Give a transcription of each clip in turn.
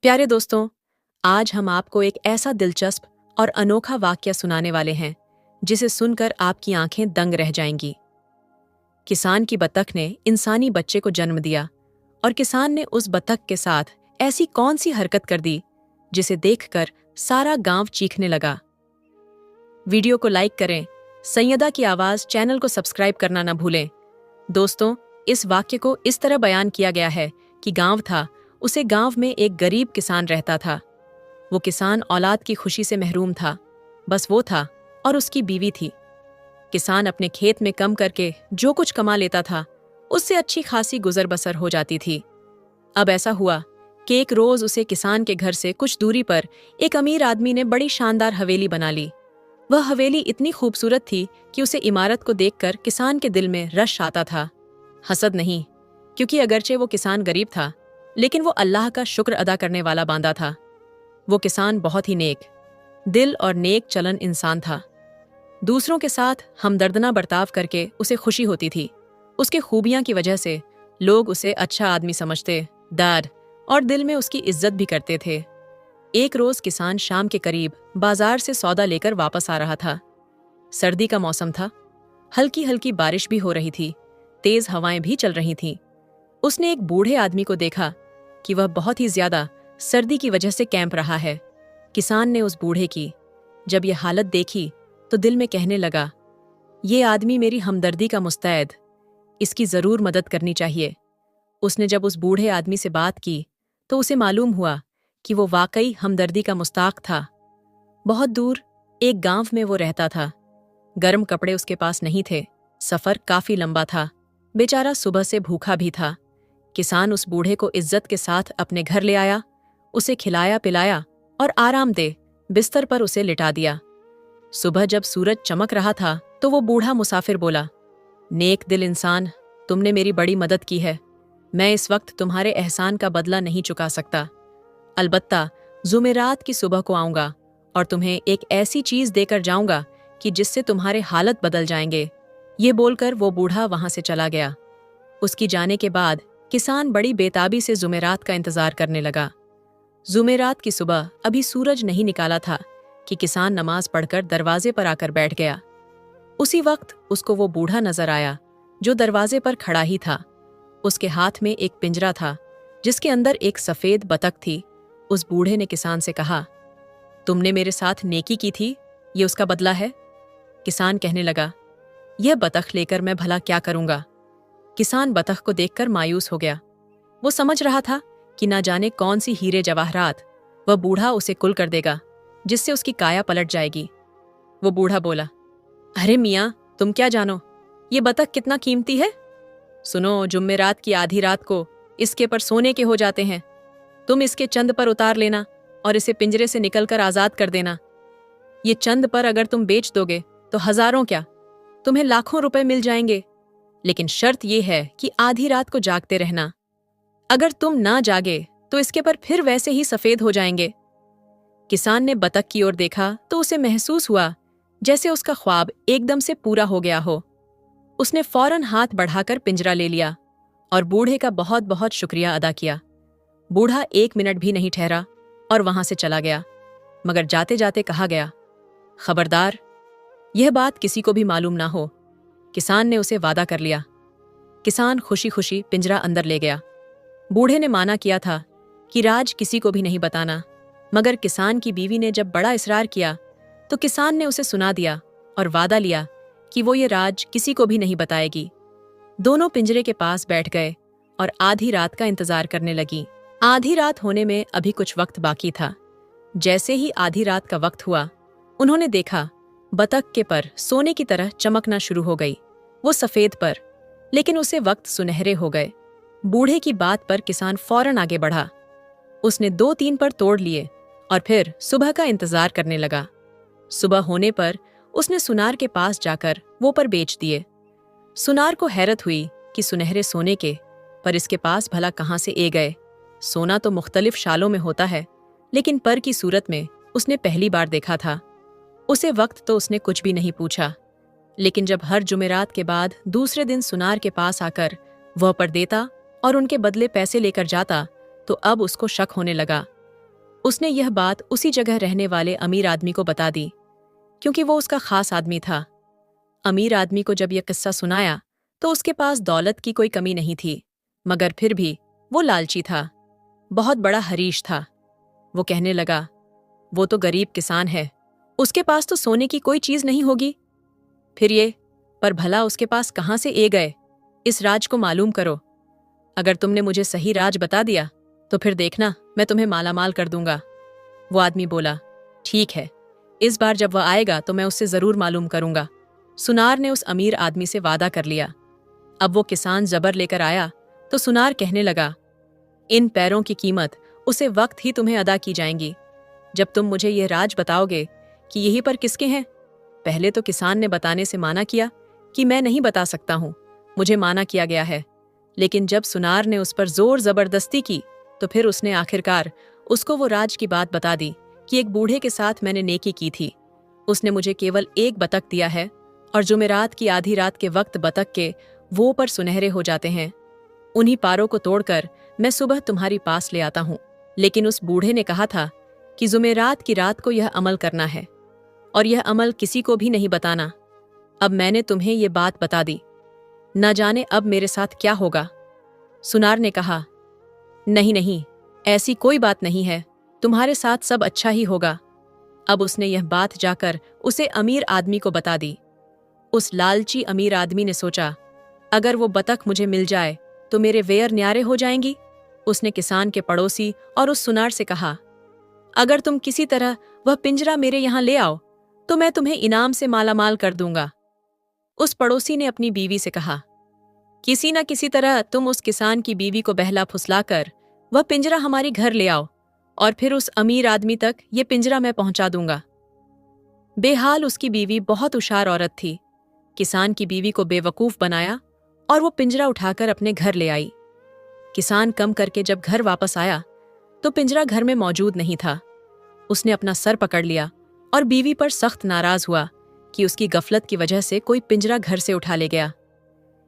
प्यारे दोस्तों, आज हम आपको एक ऐसा दिलचस्प और अनोखा वाकया सुनाने वाले हैं जिसे सुनकर आपकी आंखें दंग रह जाएंगी। किसान की बतख ने इंसानी बच्चे को जन्म दिया और किसान ने उस बतख के साथ ऐसी कौन सी हरकत कर दी जिसे देखकर सारा गांव चीखने लगा। वीडियो को लाइक करें, सैयदा की आवाज चैनल को सब्सक्राइब करना न भूलें। दोस्तों, इस वाक्य को इस तरह बयान किया गया है कि गांव था, उसे गांव में एक गरीब किसान रहता था। वो किसान औलाद की खुशी से महरूम था। बस वो था और उसकी बीवी थी। किसान अपने खेत में कम करके जो कुछ कमा लेता था उससे अच्छी खासी गुजर बसर हो जाती थी। अब ऐसा हुआ कि एक रोज उसे किसान के घर से कुछ दूरी पर एक अमीर आदमी ने बड़ी शानदार हवेली बना ली। वह हवेली इतनी खूबसूरत थी कि उसे इमारत को देखकर किसान के दिल में रश आता था। हसद नहीं, क्योंकि अगरचे वो किसान गरीब था, लेकिन वो अल्लाह का शुक्र अदा करने वाला बांदा था। वो किसान बहुत ही नेक दिल और नेक चलन इंसान था। दूसरों के साथ हमदर्दना बर्ताव करके उसे खुशी होती थी। उसके खूबियां की वजह से लोग उसे अच्छा आदमी समझते, दाद और दिल में उसकी इज्जत भी करते थे। एक रोज किसान शाम के करीब बाजार से सौदा लेकर वापस आ रहा था। सर्दी का मौसम था, हल्की हल्की बारिश भी हो रही थी, तेज हवाएं भी चल रही थीं। उसने एक बूढ़े आदमी को देखा कि वह बहुत ही ज्यादा सर्दी की वजह से कैंप रहा है। किसान ने उस बूढ़े की जब यह हालत देखी तो दिल में कहने लगा, ये आदमी मेरी हमदर्दी का मुस्तैद, इसकी जरूर मदद करनी चाहिए। उसने जब उस बूढ़े आदमी से बात की तो उसे मालूम हुआ कि वो वाकई हमदर्दी का मुस्ताक था। बहुत दूर एक गांव में वो रहता था। गर्म कपड़े उसके पास नहीं थे, सफर काफी लंबा था, बेचारा सुबह से भूखा भी था। किसान उस बूढ़े को इज्जत के साथ अपने घर ले आया, उसे खिलाया पिलाया और आरामदेह बिस्तर पर उसे लिटा दिया। सुबह जब सूरज चमक रहा था तो वो बूढ़ा मुसाफिर बोला, नेक दिल इंसान, तुमने मेरी बड़ी मदद की है। मैं इस वक्त तुम्हारे एहसान का बदला नहीं चुका सकता। अलबत्ता जुमेरात की सुबह को आऊंगा और तुम्हें एक ऐसी चीज देकर जाऊंगा कि जिससे तुम्हारे हालत बदल जाएंगे। ये बोलकर वो बूढ़ा वहां से चला गया। उसकी जाने के बाद किसान बड़ी बेताबी से जुमेरात का इंतजार करने लगा। जुमेरात की सुबह अभी सूरज नहीं निकाला था कि किसान नमाज पढ़कर दरवाजे पर आकर बैठ गया। उसी वक्त उसको वो बूढ़ा नजर आया जो दरवाजे पर खड़ा ही था। उसके हाथ में एक पिंजरा था जिसके अंदर एक सफेद बतख थी। उस बूढ़े ने किसान से कहा, तुमने मेरे साथ नेकी की थी, ये उसका बदला है। किसान कहने लगा, यह बतख लेकर मैं भला क्या करूंगा। किसान बतख को देखकर मायूस हो गया। वो समझ रहा था कि ना जाने कौन सी हीरे जवाहरात वह बूढ़ा उसे कुल कर देगा जिससे उसकी काया पलट जाएगी। वो बूढ़ा बोला, अरे मियाँ, तुम क्या जानो, ये बतख कितना कीमती है। सुनो, जुम्मेरात की आधी रात को इसके पर सोने के हो जाते हैं। तुम इसके चंद पर उतार लेना और इसे पिंजरे से निकलकर आजाद कर देना। ये चंद पर अगर तुम बेच दोगे तो हजारों क्या, तुम्हें लाखों रुपए मिल जाएंगे। लेकिन शर्त यह है कि आधी रात को जागते रहना। अगर तुम ना जागे तो इसके पर फिर वैसे ही सफेद हो जाएंगे। किसान ने बतख की ओर देखा तो उसे महसूस हुआ जैसे उसका ख्वाब एकदम से पूरा हो गया हो। उसने फौरन हाथ बढ़ाकर पिंजरा ले लिया और बूढ़े का बहुत बहुत शुक्रिया अदा किया। बूढ़ा 1 मिनट भी नहीं ठहरा और वहां से चला गया। मगर जाते जाते कहा गया, खबरदार, यह बात किसी को भी मालूम ना हो। किसान ने उसे वादा कर लिया। किसान खुशी खुशी पिंजरा अंदर ले गया। बूढ़े ने माना किया था कि राज किसी को भी नहीं बताना, मगर किसान की बीवी ने जब बड़ा इसरार किया तो किसान ने उसे सुना दिया और वादा लिया कि वो ये राज किसी को भी नहीं बताएगी। दोनों पिंजरे के पास बैठ गए और आधी रात का इंतजार करने लगी। आधी रात होने में अभी कुछ वक्त बाकी था। जैसे ही आधी रात का वक्त हुआ, उन्होंने देखा बतख के पर सोने की तरह चमकना शुरू हो गई। वो सफेद पर, लेकिन उसे वक्त सुनहरे हो गए। बूढ़े की बात पर किसान फौरन आगे बढ़ा। उसने 2-3 पर तोड़ लिए और फिर सुबह का इंतजार करने लगा। सुबह होने पर उसने सुनार के पास जाकर वो पर बेच दिए। सुनार को हैरत हुई कि सुनहरे सोने के पर इसके पास भला कहाँ से ए गए। सोना तो मुख्तलिफ शालों में होता है, लेकिन पर की सूरत में उसने पहली बार देखा था। उसे वक्त तो उसने कुछ भी नहीं पूछा, लेकिन जब हर जुमेरात के बाद दूसरे दिन सुनार के पास आकर वह पर देता और उनके बदले पैसे लेकर जाता तो अब उसको शक होने लगा उसने यह बात उसी जगह रहने वाले अमीर आदमी को बता दी, क्योंकि वो उसका खास आदमी था। अमीर आदमी को जब यह किस्सा सुनाया तो उसके पास दौलत की कोई कमी नहीं थी, मगर फिर भी वो लालची था, बहुत बड़ा हरीश था। वो कहने लगा, वो तो गरीब किसान है, उसके पास तो सोने की कोई चीज नहीं होगी। फिर ये, पर भला उसके पास कहाँ से ए गए, इस राज को मालूम करो। अगर तुमने मुझे सही राज बता दिया तो फिर देखना मैं तुम्हें मालामाल कर दूंगा। वो आदमी बोला, ठीक है, इस बार जब वह आएगा तो मैं उससे जरूर मालूम करूंगा। सुनार ने उस अमीर आदमी से वादा कर लिया। अब वो किसान जबर लेकर आया तो सुनार कहने लगा, इन पैरों की कीमत उसे वक्त ही तुम्हें अदा की जाएंगी, जब तुम मुझे यह राज बताओगे कि यही पर किसके हैं। पहले तो किसान ने बताने से माना किया कि मैं नहीं बता सकता हूं, मुझे माना किया गया है। लेकिन जब सुनार ने उस पर जोर जबरदस्ती की तो फिर उसने आखिरकार उसको वो राज की बात बता दी कि एक बूढ़े के साथ मैंने नेकी की थी। उसने मुझे केवल एक बतख दिया है और जुमेरात की आधी रात के वक्त बतख के वो पर सुनहरे हो जाते हैं। उन्हीं पारों को तोड़कर मैं सुबह तुम्हारी पास ले आता हूं। लेकिन उस बूढ़े ने कहा था कि जुमेरात की रात को यह अमल करना है और यह अमल किसी को भी नहीं बताना। अब मैंने तुम्हें ये बात बता दी, न जाने अब मेरे साथ क्या होगा। सुनार ने कहा, नहीं नहीं, ऐसी कोई बात नहीं है, तुम्हारे साथ सब अच्छा ही होगा। अब उसने यह बात जाकर उसे अमीर आदमी को बता दी। उस लालची अमीर आदमी ने सोचा, अगर वो बतख मुझे मिल जाए तो मेरे वेयर न्यारे हो जाएंगी। उसने किसान के पड़ोसी और उस सुनार से कहा, अगर तुम किसी तरह वह पिंजरा मेरे यहां ले आओ तो मैं तुम्हें इनाम से मालामाल कर दूंगा। उस पड़ोसी ने अपनी बीवी से कहा, किसी न किसी तरह तुम उस किसान की बीवी को बहला फुसलाकर वह पिंजरा हमारी घर ले आओ और फिर उस अमीर आदमी तक ये पिंजरा मैं पहुंचा दूंगा। बेहाल उसकी बीवी बहुत होशियार औरत थी। किसान की बीवी को बेवकूफ बनाया और वो पिंजरा उठाकर अपने घर ले आई। किसान कम करके जब घर वापस आया तो पिंजरा घर में मौजूद नहीं था। उसने अपना सर पकड़ लिया और बीवी पर सख्त नाराज हुआ कि उसकी गफलत की वजह से कोई पिंजरा घर से उठा ले गया।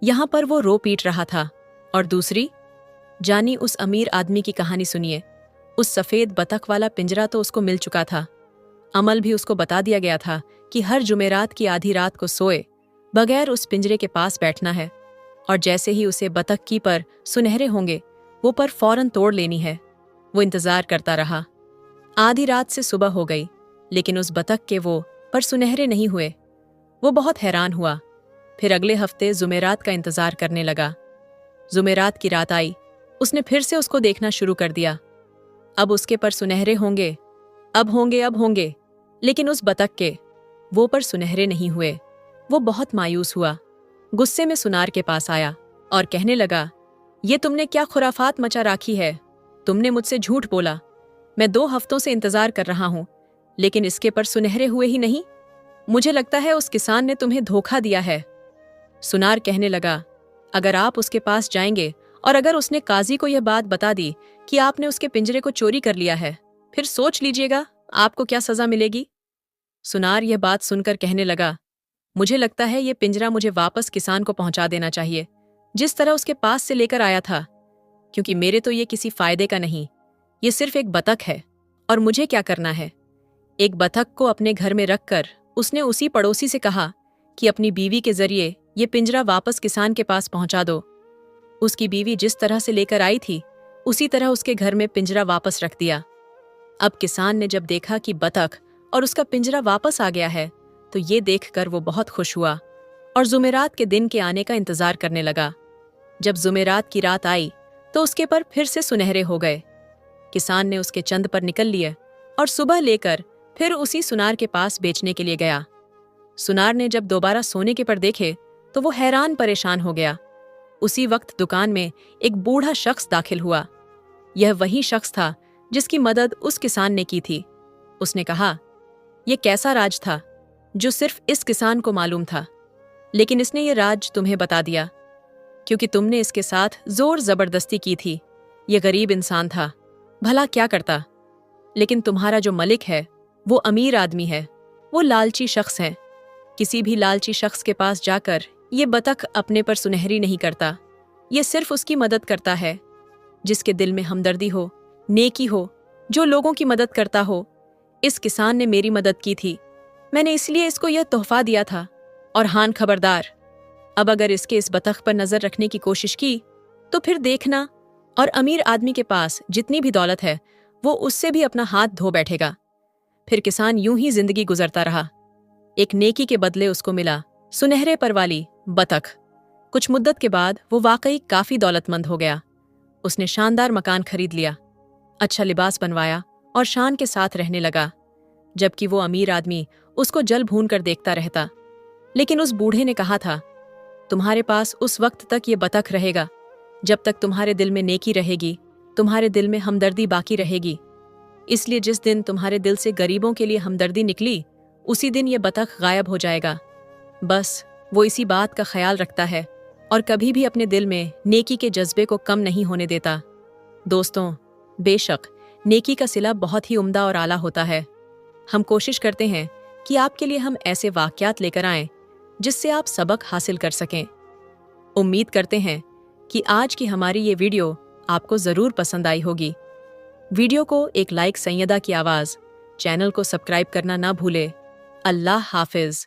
यहां पर वो रो पीट रहा था। और दूसरी, जानी उस अमीर आदमी की कहानी सुनिए। उस सफेद बतख वाला पिंजरा तो उसको मिल चुका था। अमल भी उसको बता दिया गया था कि हर जुमेरात की आधी रात को सोए बगैर उस पिंजरे के पास बैठना है और जैसे ही उसे बतख की पर सुनहरे होंगे वो पर फौरन तोड़ लेनी है। वो इंतजार करता रहा। आधी रात से सुबह हो गई, लेकिन उस बतख के वो पर सुनहरे नहीं हुए। वो बहुत हैरान हुआ। फिर अगले हफ्ते जुमेरात का इंतजार करने लगा। जुमेरात की रात आई। उसने फिर से उसको देखना शुरू कर दिया। अब उसके पर सुनहरे होंगे, अब होंगे, लेकिन उस बतख के वो पर सुनहरे नहीं हुए। वो बहुत मायूस हुआ। गुस्से में सुनार के पास आया और कहने लगा, ये तुमने क्या खुराफात मचा राखी है। तुमने मुझसे झूठ बोला। मैं 2 हफ्तों से इंतजार कर रहा हूं, लेकिन इसके पर सुनहरे हुए ही नहीं। मुझे लगता है उस किसान ने तुम्हें धोखा दिया है। सुनार कहने लगा, अगर आप उसके पास जाएंगे और अगर उसने काजी को यह बात बता दी कि आपने उसके पिंजरे को चोरी कर लिया है, फिर सोच लीजिएगा आपको क्या सजा मिलेगी। सुनार यह बात सुनकर कहने लगा, मुझे लगता है यह पिंजरा मुझे वापस किसान को पहुंचा देना चाहिए, जिस तरह उसके पास से लेकर आया था, क्योंकि मेरे तो ये किसी फायदे का नहीं। ये सिर्फ एक बतख है और मुझे क्या करना है। एक बतख को अपने घर में रखकर उसने उसी पड़ोसी से कहा कि अपनी बीवी के जरिए ये पिंजरा वापस किसान के पास पहुंचा दो। उसकी बीवी जिस तरह से लेकर आई थी उसी तरह उसके घर में पिंजरा वापस रख दिया। अब किसान ने जब देखा कि बतख और उसका पिंजरा वापस आ गया है तो ये देखकर वो बहुत खुश हुआ और जुमेरात के दिन के आने का इंतजार करने लगा। जब जुमेरात की रात आई तो उसके पर फिर से सुनहरे हो गए। किसान ने उसके चंद पर निकल लिए और सुबह लेकर फिर उसी सुनार के पास बेचने के लिए गया। सुनार ने जब दोबारा सोने के पर देखे तो वो हैरान परेशान हो गया। उसी वक्त दुकान में एक बूढ़ा शख्स दाखिल हुआ। यह वही शख्स था जिसकी मदद उस किसान ने की थी। उसने कहा, यह कैसा राज था जो सिर्फ इस किसान को मालूम था, लेकिन इसने ये राज तुम्हें बता दिया क्योंकि तुमने इसके साथ जोर जबरदस्ती की थी। यह गरीब इंसान था, भला क्या करता। लेकिन तुम्हारा जो मलिक है वो अमीर आदमी है, वो लालची शख्स है। किसी भी लालची शख्स के पास जाकर ये बतख अपने पर सुनहरी नहीं करता। ये सिर्फ उसकी मदद करता है जिसके दिल में हमदर्दी हो, नेकी हो जो लोगों की मदद करता हो। इस किसान ने मेरी मदद की थी, मैंने इसलिए इसको यह तोहफा दिया था। और हान खबरदार, अब अगर इसके इस बतख पर नजर रखने की कोशिश की तो फिर देखना, और अमीर आदमी के पास जितनी भी दौलत है वो उससे भी अपना हाथ धो बैठेगा। फिर किसान यूं ही जिंदगी गुजरता रहा। एक नेकी के बदले उसको मिला सुनहरे पर वाली बतख। कुछ मुद्दत के बाद वो वाकई काफी दौलतमंद हो गया। उसने शानदार मकान खरीद लिया, अच्छा लिबास बनवाया और शान के साथ रहने लगा, जबकि वो अमीर आदमी उसको जल भून कर देखता रहता। लेकिन उस बूढ़े ने कहा था, तुम्हारे पास उस वक्त तक ये बतख रहेगा जब तक तुम्हारे दिल में नेकी रहेगी, तुम्हारे दिल में हमदर्दी बाकी रहेगी। इसलिए जिस दिन तुम्हारे दिल से गरीबों के लिए हमदर्दी निकली, उसी दिन ये बतख गायब हो जाएगा। बस वो इसी बात का ख्याल रखता है और कभी भी अपने दिल में नेकी के जज्बे को कम नहीं होने देता। दोस्तों, बेशक नेकी का सिला बहुत ही उम्दा और आला होता है। हम कोशिश करते हैं कि आपके लिए हम ऐसे वाक़यात लेकर आएं जिससे आप सबक हासिल कर सकें। उम्मीद करते हैं कि आज की हमारी ये वीडियो आपको ज़रूर पसंद आई होगी। वीडियो को एक लाइक, सैयदा की आवाज़, चैनल को सब्सक्राइब करना ना भूले। अल्लाह हाफिज़।